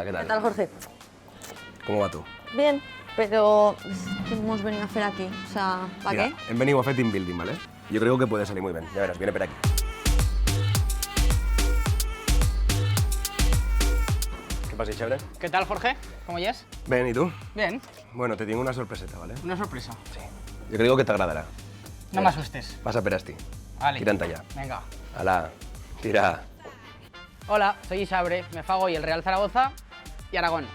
¿qué tal? ¿Qué tal, Jorge? ¿Cómo va tú? Bien, pero ¿qué hemos venido a hacer aquí? O sea, ¿para Mira, qué? hem venido a fer team building, ¿vale? Yo creo que puede salir muy bien. Ya verás, viene por aquí. ¿Qué pasa, Xabre? ¿Qué tal, Jorge? ¿Cómo llegas? Ven, ¿y tú? Bien. Bueno, te tengo una sorpreseta, ¿vale? Una sorpresa. Sí. Yo creo que te agradará. No me asustes. Vas a per esti. Vale. Tira'n allá. Venga. Ala, tira. Hola, soy Isabre, me fago hoy el Real Zaragoza y Aragón.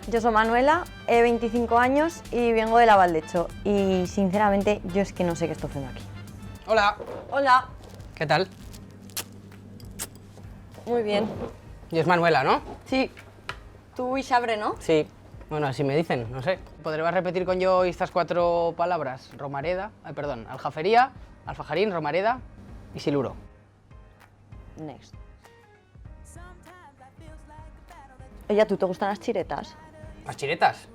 Yo soy Manuela, he 25 años y vengo de la Valdecho. Y sinceramente, yo es que no sé qué estoy haciendo aquí. Hola. Hola. ¿Qué tal? Muy bien. Y es Manuela, ¿no? Sí. Tú y Sabre, ¿no? Sí. Bueno, así me dicen, no sé. ¿Podrías repetir con yo estas 4 palabras? Romareda, perdón, aljafería, alfajarín, romareda y siluro. Next. Oye, ¿tú te gustan las chiretas? ¿Las chiretas?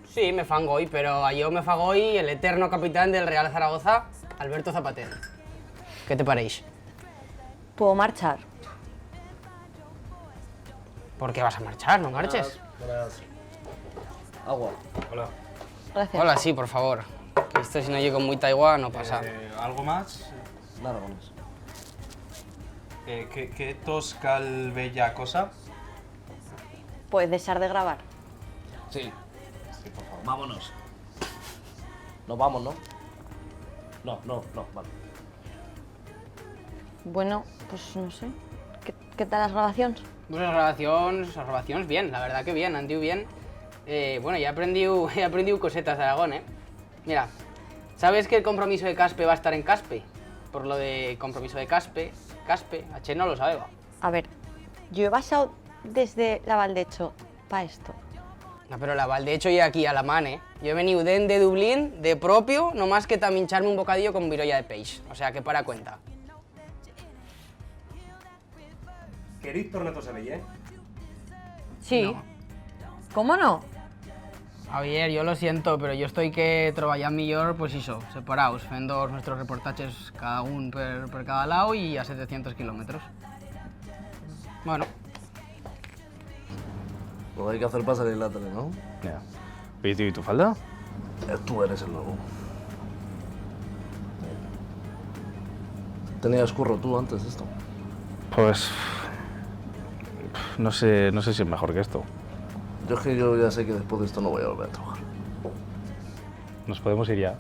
Sí, me fango hoy, pero a yo me fago hoy el eterno capitán del Real Zaragoza, Alberto Zapatero. ¿Qué te paréis? ¿Puedo marchar? ¿Por qué vas a marchar? No marches. Agua. Hola. Gracias. Hola, sí, por favor. Que esto si no llego muy Taiwán no pasa. ¿Algo más? Nada más. ¿Qué toscal bella cosa? ¿Puedes dejar de grabar? Sí. Sí, por favor. Vámonos. Nos vamos, ¿no? No, vale. Bueno, pues no sé. ¿Qué tal las grabaciones? Pues las grabaciones bien, la verdad que bien, han ido bien. Bueno, he aprendido cosetas de Aragón, ¿eh? Mira, ¿sabes que el compromiso de Caspe va a estar en Caspe? Por lo de compromiso de Caspe, H no lo sabe, va. A ver, yo he pasado desde la Valdecho para esto. No, pero la Valdecho y aquí a la man, ¿eh? Yo he venido de Dublín, de propio, no más que tamincharme un bocadillo con virolla de peix. O sea, que para cuenta. Queréis tornar a Sabellé? Sí. No. ¿Cómo no? Javier, yo lo siento, pero yo estoy que treballant millor, pues eso, separados, fent nuestros reportajes cada un per cada lado y a 700 kilómetros. Bueno, Lo que hay que hacer para salir en la tele, ¿no? Ya. Oye, tío, ¿y tu falda? Tú eres el nuevo. ¿Tenías curro tú antes de esto? Pues... No sé si es mejor que esto. Yo es que yo ya sé que después de esto no voy a volver a trabajar. Nos podemos ir ya.